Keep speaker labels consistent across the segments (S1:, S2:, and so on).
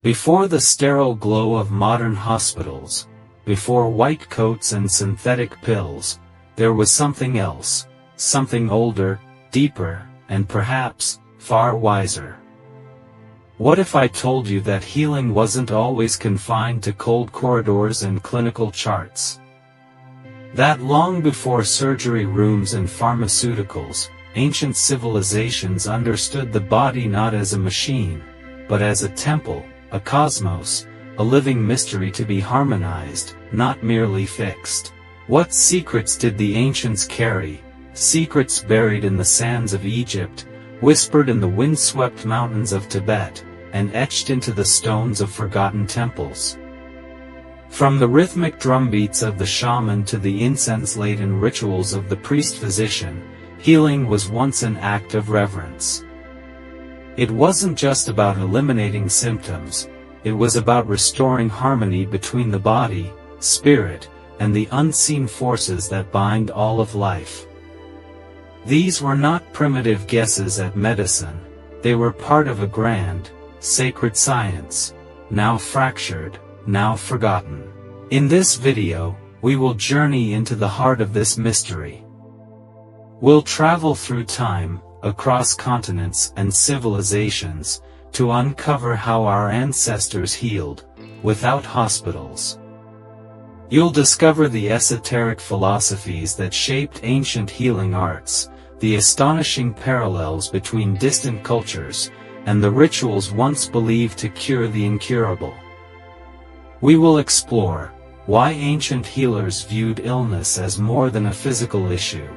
S1: Before the sterile glow of modern hospitals, before white coats and synthetic pills, there was something else, something older, deeper, and perhaps, far wiser. What if I told you that healing wasn't always confined to cold corridors and clinical charts? That long before surgery rooms and pharmaceuticals, ancient civilizations understood the body not as a machine, but as a temple, a cosmos, a living mystery to be harmonized, not merely fixed. What secrets did the ancients carry? Secrets buried in the sands of Egypt, whispered in the windswept mountains of Tibet, and etched into the stones of forgotten temples. From the rhythmic drumbeats of the shaman to the incense-laden rituals of the priest-physician, healing was once an act of reverence. It wasn't just about eliminating symptoms, it was about restoring harmony between the body, spirit, and the unseen forces that bind all of life. These were not primitive guesses at medicine, they were part of a grand, sacred science, now fractured, now forgotten. In this video, we will journey into the heart of this mystery. We'll travel through time, across continents and civilizations, to uncover how our ancestors healed, without hospitals. You'll discover the esoteric philosophies that shaped ancient healing arts, the astonishing parallels between distant cultures, and the rituals once believed to cure the incurable. We will explore why ancient healers viewed illness as more than a physical issue.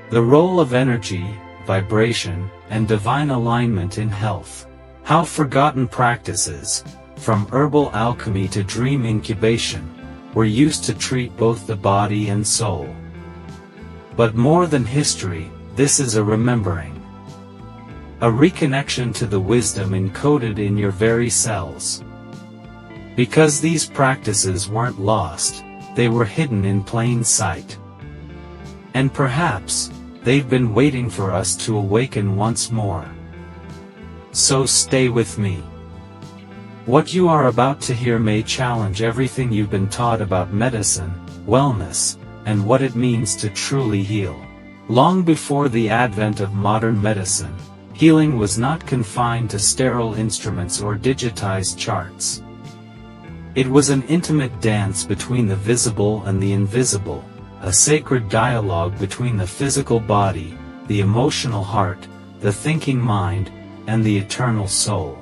S1: The role of energy, vibration, and divine alignment in health. How forgotten practices, from herbal alchemy to dream incubation, were used to treat both the body and soul. But more than history, this is a remembering. A reconnection to the wisdom encoded in your very cells. Because these practices weren't lost, they were hidden in plain sight. And perhaps, they've been waiting for us to awaken once more. So stay with me. What you are about to hear may challenge everything you've been taught about medicine, wellness, and what it means to truly heal. Long before the advent of modern medicine, healing was not confined to sterile instruments or digitized charts. It was an intimate dance between the visible and the invisible, a sacred dialogue between the physical body, the emotional heart, the thinking mind, and the eternal soul.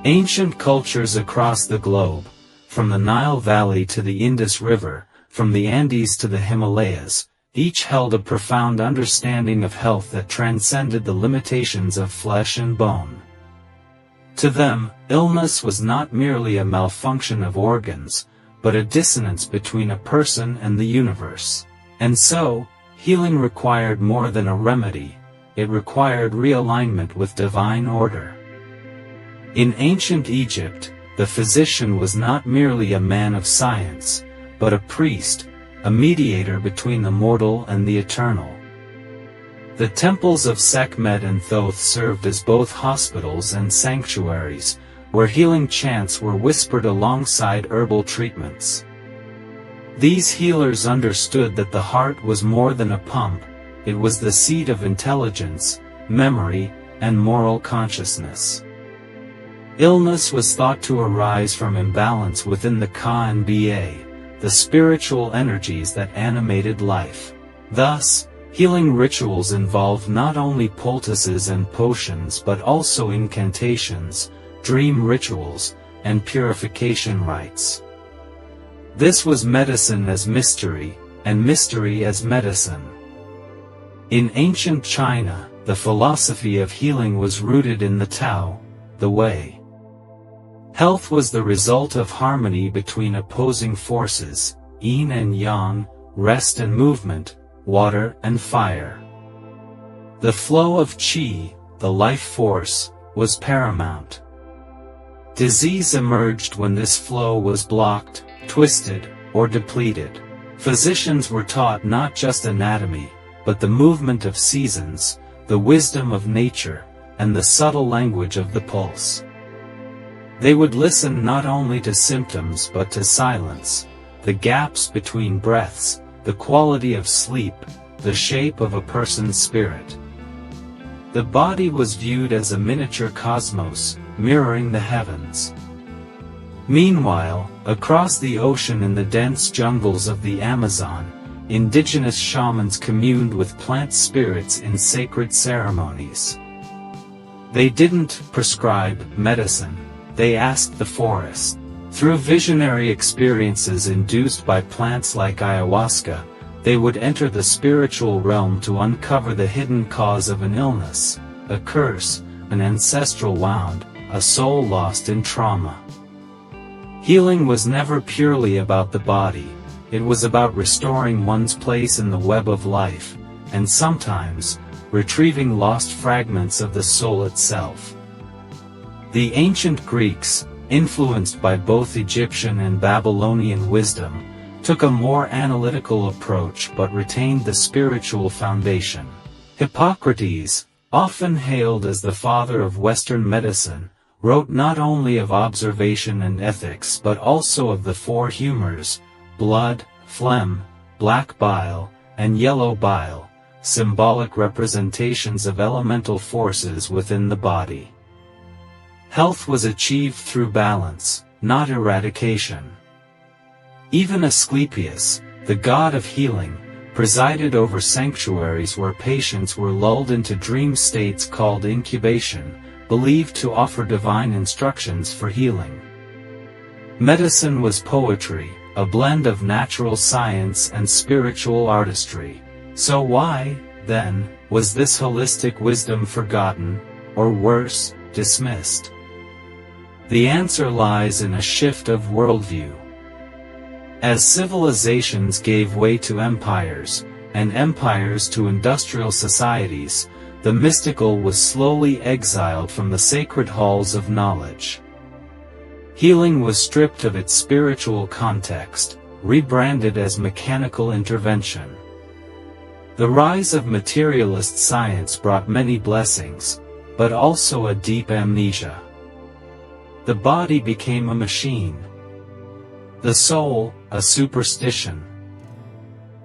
S1: Ancient cultures across the globe, from the Nile Valley to the Indus River, from the Andes to the Himalayas, each held a profound understanding of health that transcended the limitations of flesh and bone. To them, illness was not merely a malfunction of organs, but a dissonance between a person and the universe. And so, healing required more than a remedy, it required realignment with divine order. In ancient Egypt, the physician was not merely a man of science, but a priest, a mediator between the mortal and the eternal. The temples of Sekhmet and Thoth served as both hospitals and sanctuaries, where healing chants were whispered alongside herbal treatments. These healers understood that the heart was more than a pump, it was the seat of intelligence, memory, and moral consciousness. Illness was thought to arise from imbalance within the Ka and Ba, the spiritual energies that animated life. Thus, healing rituals involved not only poultices and potions but also incantations, dream rituals, and purification rites. This was medicine as mystery, and mystery as medicine. In ancient China, the philosophy of healing was rooted in the Tao, the Way. Health was the result of harmony between opposing forces, yin and yang, rest and movement, water and fire. The flow of qi, the life force, was paramount. Disease emerged when this flow was blocked, twisted, or depleted. Physicians were taught not just anatomy, but the movement of seasons, the wisdom of nature, and the subtle language of the pulse. They would listen not only to symptoms but to silence, the gaps between breaths, the quality of sleep, the shape of a person's spirit. The body was viewed as a miniature cosmos, mirroring the heavens. Meanwhile, across the ocean in the dense jungles of the Amazon, indigenous shamans communed with plant spirits in sacred ceremonies. They didn't prescribe medicine, they asked the forest. Through visionary experiences induced by plants like ayahuasca, they would enter the spiritual realm to uncover the hidden cause of an illness, a curse, an ancestral wound, a soul lost in trauma. Healing was never purely about the body, it was about restoring one's place in the web of life, and sometimes, retrieving lost fragments of the soul itself. The ancient Greeks, influenced by both Egyptian and Babylonian wisdom, took a more analytical approach but retained the spiritual foundation. Hippocrates, often hailed as the father of Western medicine, wrote not only of observation and ethics but also of the four humors: blood, phlegm, black bile, and yellow bile, symbolic representations of elemental forces within the body. Health was achieved through balance, not eradication. Even Asclepius, the god of healing, presided over sanctuaries where patients were lulled into dream states called incubation, believed to offer divine instructions for healing. Medicine was poetry, a blend of natural science and spiritual artistry. So why, then, was this holistic wisdom forgotten, or worse, dismissed? The answer lies in a shift of worldview. As civilizations gave way to empires, and empires to industrial societies, the mystical was slowly exiled from the sacred halls of knowledge. Healing was stripped of its spiritual context, rebranded as mechanical intervention. The rise of materialist science brought many blessings, but also a deep amnesia. The body became a machine. The soul, a superstition.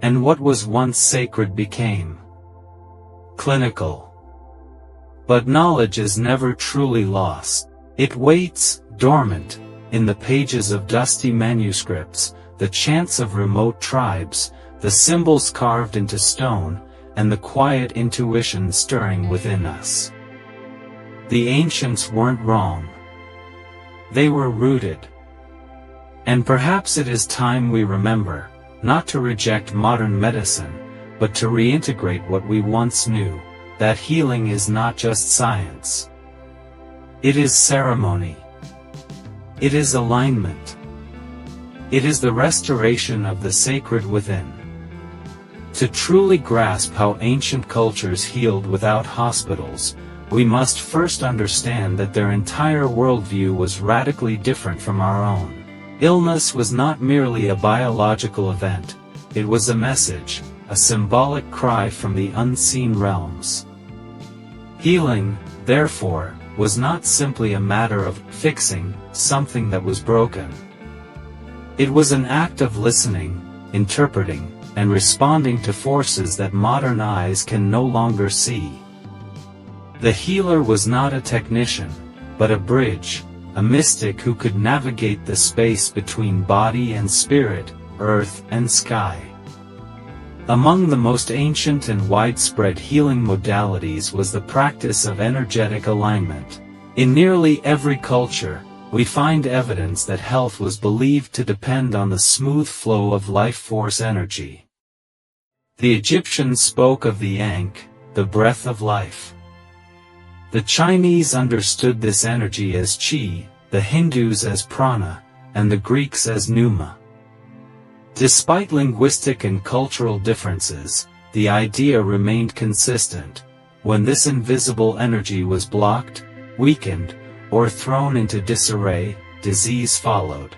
S1: And what was once sacred became clinical. But knowledge is never truly lost. It waits, dormant, in the pages of dusty manuscripts, the chants of remote tribes, the symbols carved into stone, and the quiet intuition stirring within us. The ancients weren't wrong. They were rooted. And perhaps it is time we remember, not to reject modern medicine, but to reintegrate what we once knew, that healing is not just science. It is ceremony. It is alignment. It is the restoration of the sacred within. To truly grasp how ancient cultures healed without hospitals, we must first understand that their entire worldview was radically different from our own. Illness was not merely a biological event, it was a message, a symbolic cry from the unseen realms. Healing, therefore, was not simply a matter of fixing something that was broken. It was an act of listening, interpreting, and responding to forces that modern eyes can no longer see. The healer was not a technician, but a bridge, a mystic who could navigate the space between body and spirit, earth and sky. Among the most ancient and widespread healing modalities was the practice of energetic alignment. In nearly every culture, we find evidence that health was believed to depend on the smooth flow of life force energy. The Egyptians spoke of the Ankh, the breath of life. The Chinese understood this energy as Qi, the Hindus as prana, and the Greeks as pneuma. Despite linguistic and cultural differences, the idea remained consistent. When this invisible energy was blocked, weakened, or thrown into disarray, disease followed.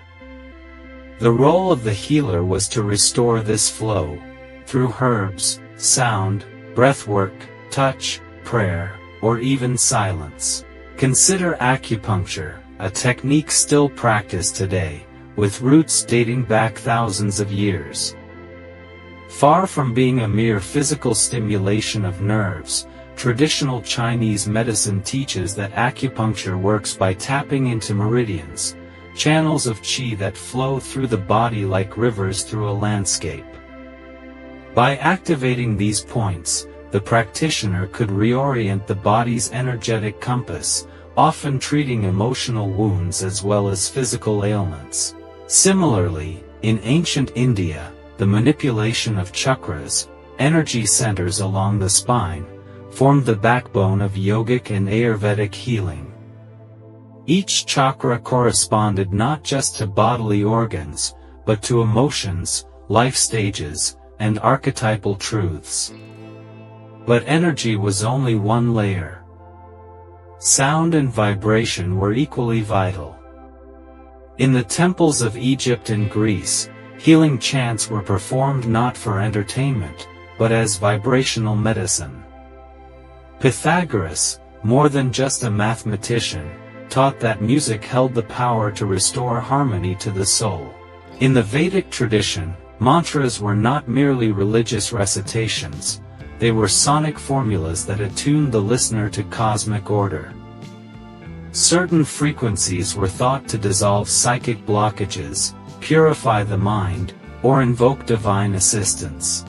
S1: The role of the healer was to restore this flow, through herbs, sound, breathwork, touch, prayer, or even silence. Consider acupuncture, a technique still practiced today, with roots dating back thousands of years. Far from being a mere physical stimulation of nerves, traditional Chinese medicine teaches that acupuncture works by tapping into meridians, channels of qi that flow through the body like rivers through a landscape. By activating these points, the practitioner could reorient the body's energetic compass, often treating emotional wounds as well as physical ailments. Similarly, in ancient India, the manipulation of chakras, energy centers along the spine, formed the backbone of yogic and Ayurvedic healing. Each chakra corresponded not just to bodily organs, but to emotions, life stages, and archetypal truths. But energy was only one layer. Sound and vibration were equally vital. In the temples of Egypt and Greece, healing chants were performed not for entertainment, but as vibrational medicine. Pythagoras, more than just a mathematician, taught that music held the power to restore harmony to the soul. In the Vedic tradition, mantras were not merely religious recitations, they were sonic formulas that attuned the listener to cosmic order. Certain frequencies were thought to dissolve psychic blockages, purify the mind, or invoke divine assistance.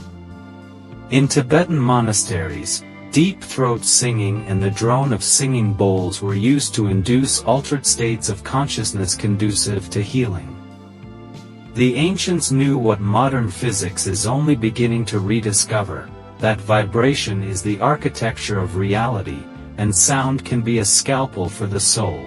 S1: In Tibetan monasteries, deep throat singing and the drone of singing bowls were used to induce altered states of consciousness conducive to healing. The ancients knew what modern physics is only beginning to rediscover, that vibration is the architecture of reality, and sound can be a scalpel for the soul.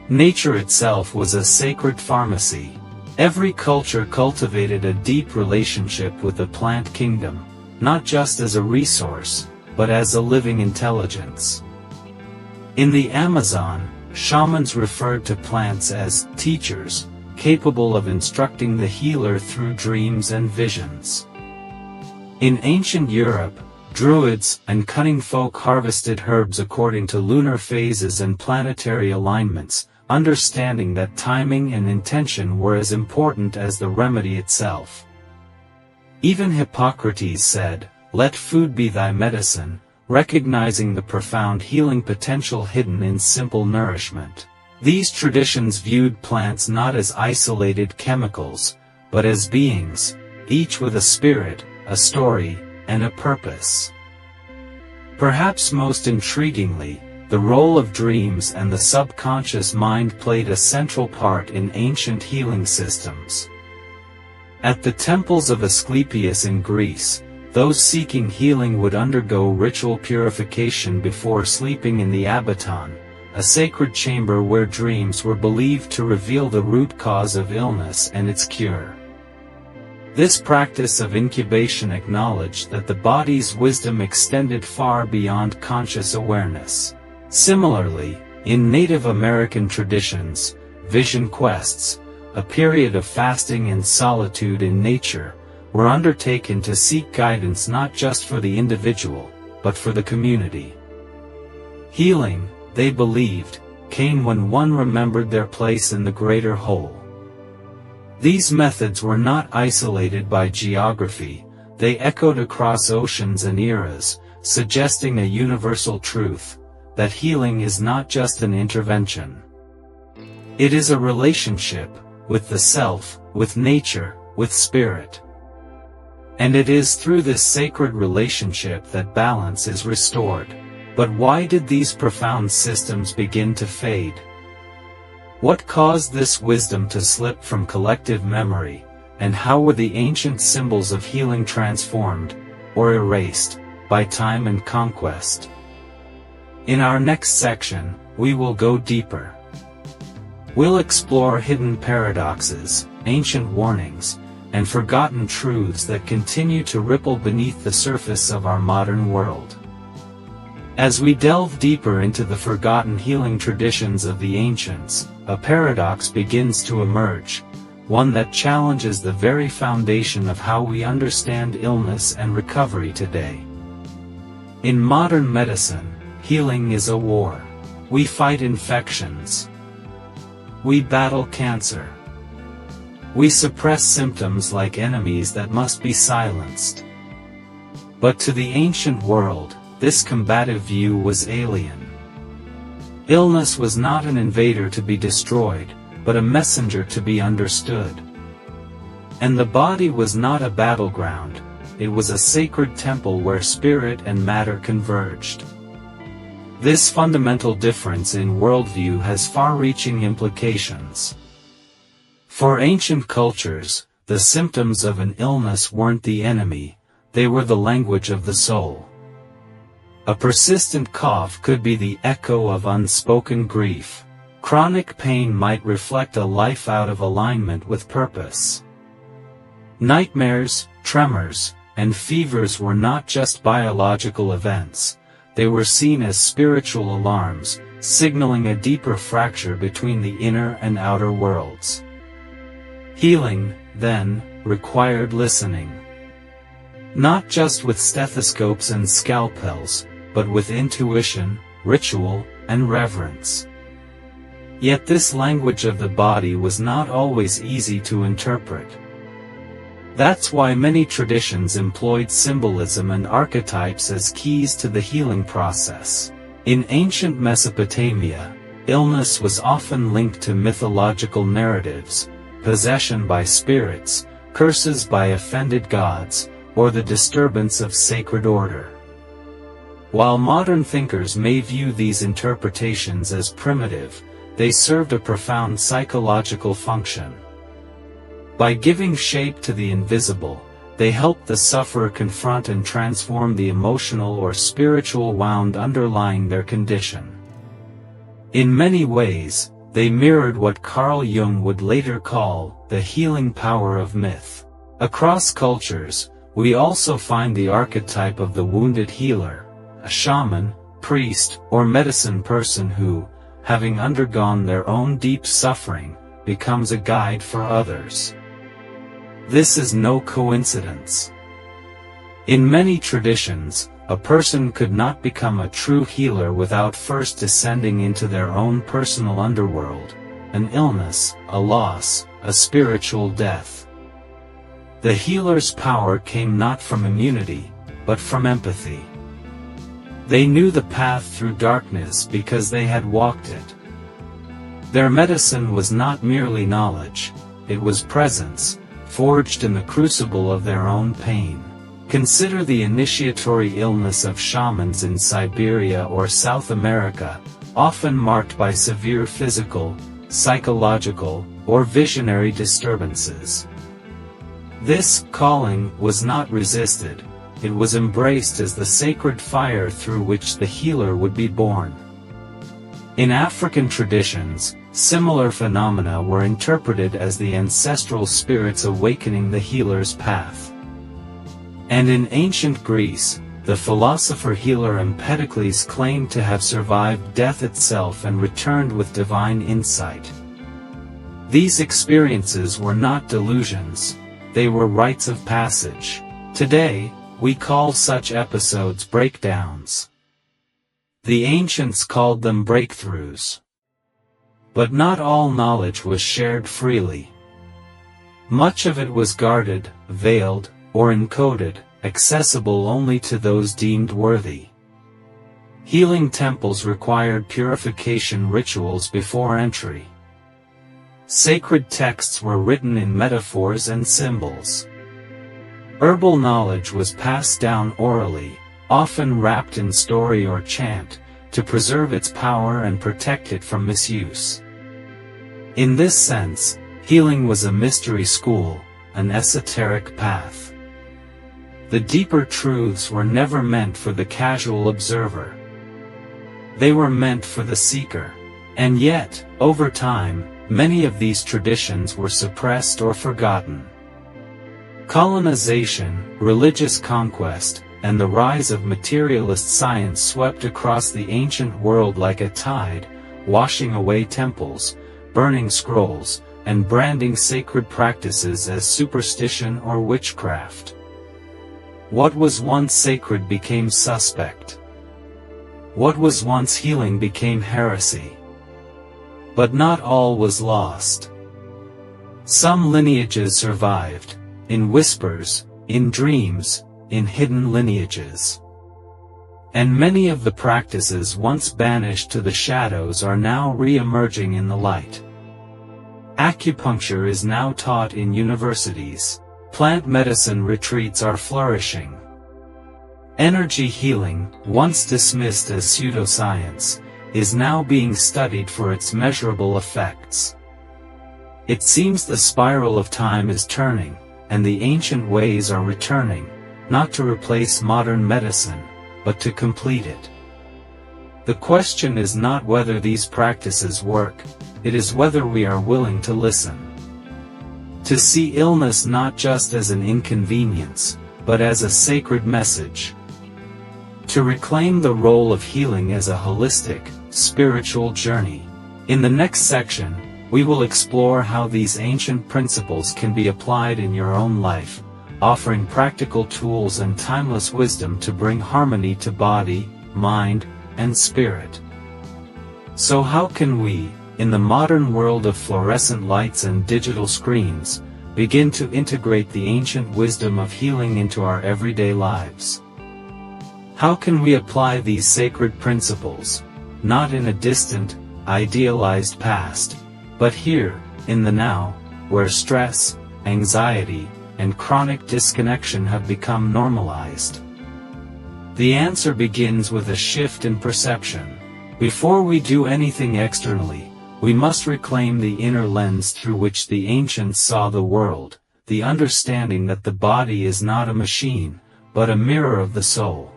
S1: Nature itself was a sacred pharmacy. Every culture cultivated a deep relationship with the plant kingdom, not just as a resource, but as a living intelligence. In the Amazon, shamans referred to plants as teachers, capable of instructing the healer through dreams and visions. In ancient Europe, druids and cunning folk harvested herbs according to lunar phases and planetary alignments, understanding that timing and intention were as important as the remedy itself. Even Hippocrates said, "Let food be thy medicine," recognizing the profound healing potential hidden in simple nourishment. These traditions viewed plants not as isolated chemicals, but as beings, each with a spirit, a story, and a purpose. Perhaps most intriguingly, the role of dreams and the subconscious mind played a central part in ancient healing systems. At the temples of Asclepius in Greece, those seeking healing would undergo ritual purification before sleeping in the abaton, a sacred chamber where dreams were believed to reveal the root cause of illness and its cure. This practice of incubation acknowledged that the body's wisdom extended far beyond conscious awareness. Similarly, in Native American traditions, vision quests, a period of fasting and solitude in nature, were undertaken to seek guidance not just for the individual, but for the community. Healing, they believed, came when one remembered their place in the greater whole. These methods were not isolated by geography, they echoed across oceans and eras, suggesting a universal truth, that healing is not just an intervention. It is a relationship, with the self, with nature, with spirit. And it is through this sacred relationship that balance is restored. But why did these profound systems begin to fade? What caused this wisdom to slip from collective memory, and how were the ancient symbols of healing transformed, or erased, by time and conquest? In our next section, we will go deeper. We'll explore hidden paradoxes, ancient warnings, and forgotten truths that continue to ripple beneath the surface of our modern world. As we delve deeper into the forgotten healing traditions of the ancients, a paradox begins to emerge, one that challenges the very foundation of how we understand illness and recovery today. In modern medicine, healing is a war. We fight infections, We battle cancer. We suppress symptoms like enemies that must be silenced. But to the ancient world, this combative view was alien. Illness was not an invader to be destroyed, but a messenger to be understood. And the body was not a battleground, it was a sacred temple where spirit and matter converged. This fundamental difference in worldview has far-reaching implications. For ancient cultures, the symptoms of an illness weren't the enemy, they were the language of the soul. A persistent cough could be the echo of unspoken grief. Chronic pain might reflect a life out of alignment with purpose. Nightmares, tremors, and fevers were not just biological events, they were seen as spiritual alarms, signaling a deeper fracture between the inner and outer worlds. Healing, then, required listening. Not just with stethoscopes and scalpels, but with intuition, ritual, and reverence. Yet this language of the body was not always easy to interpret. That's why many traditions employed symbolism and archetypes as keys to the healing process. In ancient Mesopotamia, illness was often linked to mythological narratives, possession by spirits, curses by offended gods, or the disturbance of sacred order. While modern thinkers may view these interpretations as primitive, they served a profound psychological function. By giving shape to the invisible, they helped the sufferer confront and transform the emotional or spiritual wound underlying their condition. In many ways, they mirrored what Carl Jung would later call the healing power of myth. Across cultures, we also find the archetype of the wounded healer, a shaman, priest, or medicine person who, having undergone their own deep suffering, becomes a guide for others. This is no coincidence. In many traditions, a person could not become a true healer without first descending into their own personal underworld, an illness, a loss, a spiritual death. The healer's power came not from immunity, but from empathy. They knew the path through darkness because they had walked it. Their medicine was not merely knowledge, it was presence, forged in the crucible of their own pain. Consider the initiatory illness of shamans in Siberia or South America, often marked by severe physical, psychological, or visionary disturbances. This calling was not resisted. It was embraced as the sacred fire through which the healer would be born. In African traditions, similar phenomena were interpreted as the ancestral spirits awakening the healer's path. And in ancient Greece, the philosopher-healer Empedocles claimed to have survived death itself and returned with divine insight. These experiences were not delusions, they were rites of passage. Today, we call such episodes breakdowns. The ancients called them breakthroughs. But not all knowledge was shared freely. Much of it was guarded, veiled, or encoded, accessible only to those deemed worthy. Healing temples required purification rituals before entry. Sacred texts were written in metaphors and symbols. Herbal knowledge was passed down orally, often wrapped in story or chant, to preserve its power and protect it from misuse. In this sense, healing was a mystery school, an esoteric path. The deeper truths were never meant for the casual observer. They were meant for the seeker. And yet, over time, many of these traditions were suppressed or forgotten. Colonization, religious conquest, and the rise of materialist science swept across the ancient world like a tide, washing away temples, burning scrolls, and branding sacred practices as superstition or witchcraft. What was once sacred became suspect. What was once healing became heresy. But not all was lost. Some lineages survived, in whispers, in dreams, in hidden lineages. And many of the practices once banished to the shadows are now re-emerging in the light. Acupuncture is now taught in universities. Plant medicine retreats are flourishing. Energy healing, once dismissed as pseudoscience, is now being studied for its measurable effects. It seems the spiral of time is turning, and the ancient ways are returning, not to replace modern medicine, but to complete it. The question is not whether these practices work, it is whether we are willing to listen. To see illness not just as an inconvenience, but as a sacred message. To reclaim the role of healing as a holistic, spiritual journey. In the next section, we will explore how these ancient principles can be applied in your own life, offering practical tools and timeless wisdom to bring harmony to body, mind, and spirit. So how can we, in the modern world of fluorescent lights and digital screens, begin to integrate the ancient wisdom of healing into our everyday lives? How can we apply these sacred principles, not in a distant, idealized past, but here, in the now, where stress, anxiety, and chronic disconnection have become normalized? The answer begins with a shift in perception. Before we do anything externally, we must reclaim the inner lens through which the ancients saw the world, the understanding that the body is not a machine, but a mirror of the soul.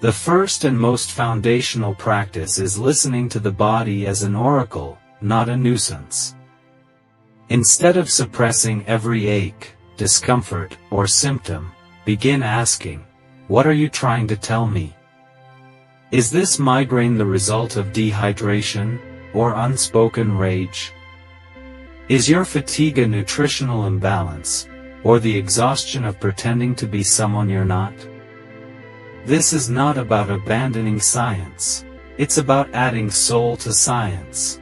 S1: The first and most foundational practice is listening to the body as an oracle, not a nuisance. Instead of suppressing every ache, discomfort, or symptom, begin asking, "What are you trying to tell me? Is this migraine the result of dehydration, or unspoken rage? Is your fatigue a nutritional imbalance, or the exhaustion of pretending to be someone you're not?" This is not about abandoning science. It's about adding soul to science.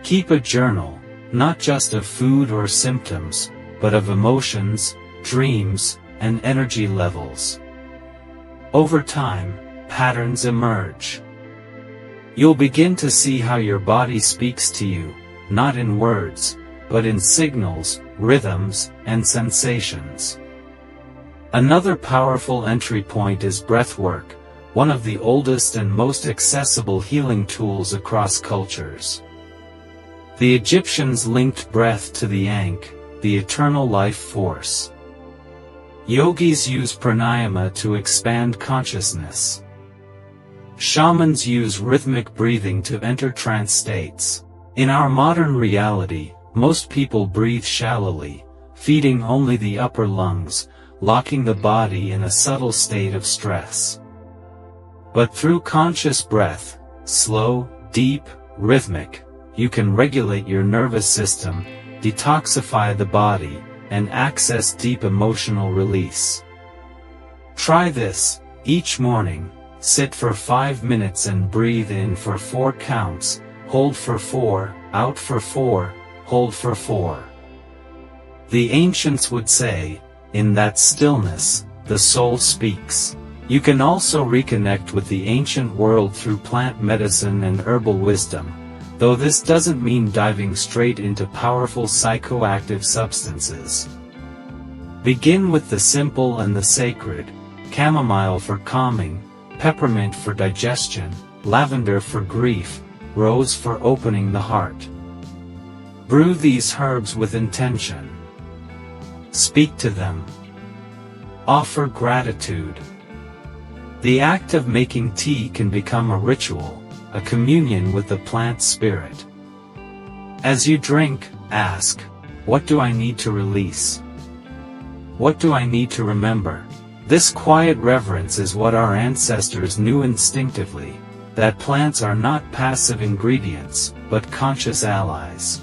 S1: Keep a journal, not just of food or symptoms, but of emotions, dreams, and energy levels. Over time, patterns emerge. You'll begin to see how your body speaks to you, not in words, but in signals, rhythms, and sensations. Another powerful entry point is breathwork, one of the oldest and most accessible healing tools across cultures. The Egyptians linked breath to the Ankh, the eternal life force. Yogis use pranayama to expand consciousness. Shamans use rhythmic breathing to enter trance states. In our modern reality, most people breathe shallowly, feeding only the upper lungs, locking the body in a subtle state of stress. But through conscious breath, slow, deep, rhythmic, you can regulate your nervous system, detoxify the body, and access deep emotional release. Try this. Each morning, sit for 5 minutes and breathe in for 4 counts, hold for 4, out for 4, hold for 4. The ancients would say, "In that stillness, the soul speaks." You can also reconnect with the ancient world through plant medicine and herbal wisdom, though this doesn't mean diving straight into powerful psychoactive substances. Begin with the simple and the sacred: chamomile for calming, peppermint for digestion, lavender for grief, rose for opening the heart. Brew these herbs with intention. Speak to them. Offer gratitude. The act of making tea can become a ritual, a communion with the plant spirit. As you drink, ask, "What do I need to release? What do I need to remember?" This quiet reverence is what our ancestors knew instinctively, that plants are not passive ingredients, but conscious allies.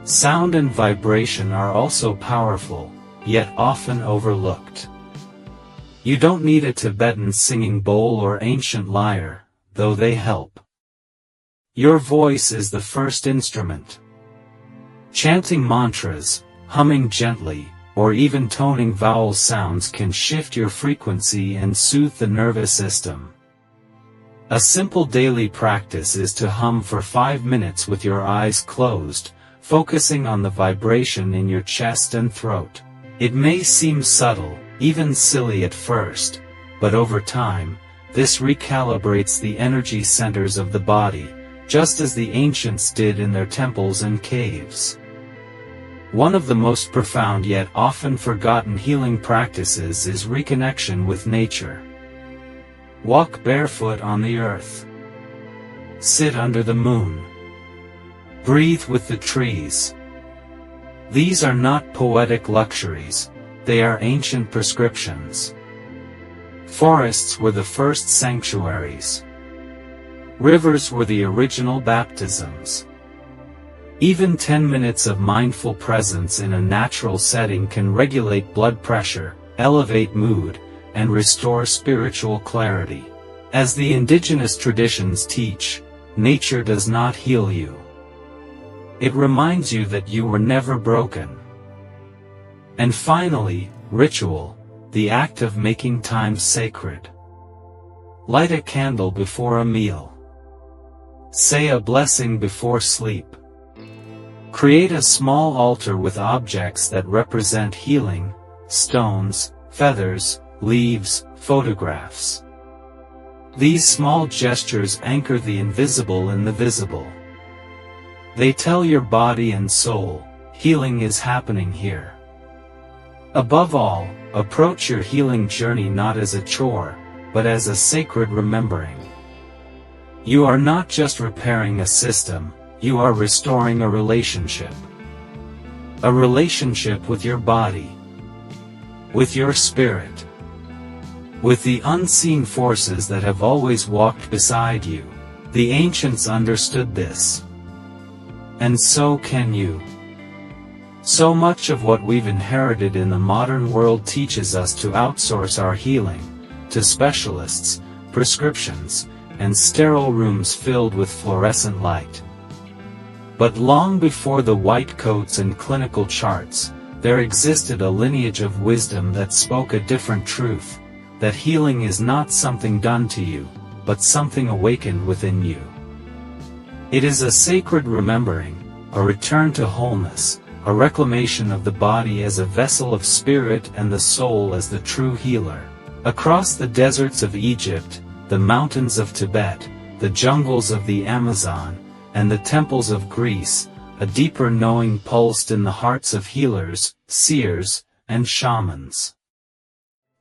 S1: Sound and vibration are also powerful, yet often overlooked. You don't need a Tibetan singing bowl or ancient lyre, though they help. Your voice is the first instrument. Chanting mantras, humming gently, or even toning vowel sounds can shift your frequency and soothe the nervous system. A simple daily practice is to hum for 5 minutes with your eyes closed, focusing on the vibration in your chest and throat. It may seem subtle, even silly at first, but over time, this recalibrates the energy centers of the body, just as the ancients did in their temples and caves. One of the most profound yet often forgotten healing practices is reconnection with nature. Walk barefoot on the earth. Sit under the moon. Breathe with the trees. These are not poetic luxuries, they are ancient prescriptions. Forests were the first sanctuaries. Rivers were the original baptisms. Even 10 minutes of mindful presence in a natural setting can regulate blood pressure, elevate mood, and restore spiritual clarity. As the indigenous traditions teach, nature does not heal you. It reminds you that you were never broken. And finally, ritual, the act of making time sacred. Light a candle before a meal. Say a blessing before sleep. Create a small altar with objects that represent healing, stones, feathers, leaves, photographs. These small gestures anchor the invisible in the visible. They tell your body and soul, healing is happening here. Above all, approach your healing journey not as a chore, but as a sacred remembering. You are not just repairing a system, you are restoring a relationship. A relationship with your body, with your spirit, with the unseen forces that have always walked beside you. The ancients understood this. And so can you. So much of what we've inherited in the modern world teaches us to outsource our healing to specialists, prescriptions, and sterile rooms filled with fluorescent light. But long before the white coats and clinical charts, there existed a lineage of wisdom that spoke a different truth, that healing is not something done to you, but something awakened within you. It is a sacred remembering, a return to wholeness, a reclamation of the body as a vessel of spirit and the soul as the true healer. Across the deserts of Egypt, the mountains of Tibet, the jungles of the Amazon, and the temples of Greece, a deeper knowing pulsed in the hearts of healers, seers, and shamans.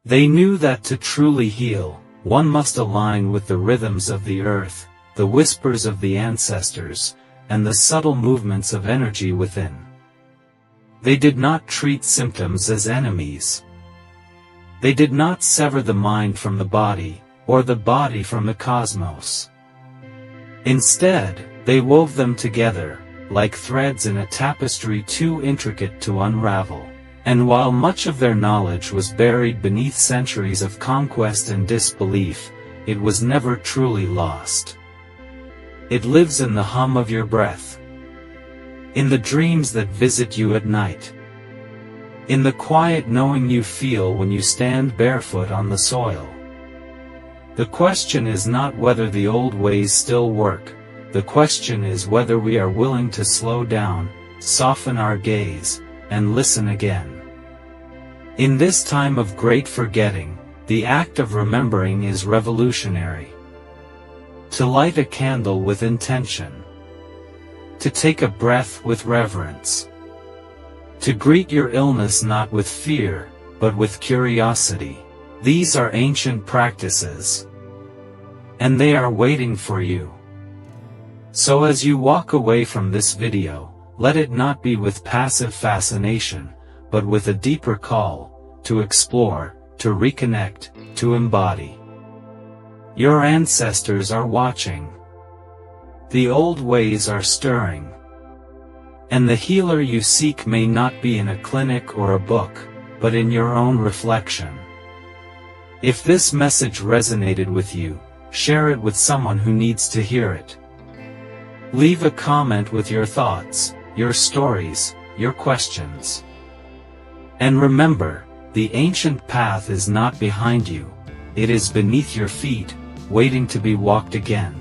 S1: They knew that to truly heal, one must align with the rhythms of the earth, the whispers of the ancestors, and the subtle movements of energy within. They did not treat symptoms as enemies. They did not sever the mind from the body, or the body from the cosmos. Instead, they wove them together, like threads in a tapestry too intricate to unravel. And while much of their knowledge was buried beneath centuries of conquest and disbelief, it was never truly lost. It lives in the hum of your breath, in the dreams that visit you at night, in the quiet knowing you feel when you stand barefoot on the soil. The question is not whether the old ways still work. The question is whether we are willing to slow down, soften our gaze, and listen again. In this time of great forgetting, the act of remembering is revolutionary. To light a candle with intention. To take a breath with reverence. To greet your illness not with fear, but with curiosity. These are ancient practices. And they are waiting for you. So as you walk away from this video, let it not be with passive fascination, but with a deeper call, to explore, to reconnect, to embody. Your ancestors are watching. The old ways are stirring. And the healer you seek may not be in a clinic or a book, but in your own reflection. If this message resonated with you, share it with someone who needs to hear it. Leave a comment with your thoughts, your stories, your questions. And remember, the ancient path is not behind you, it is beneath your feet, waiting to be walked again.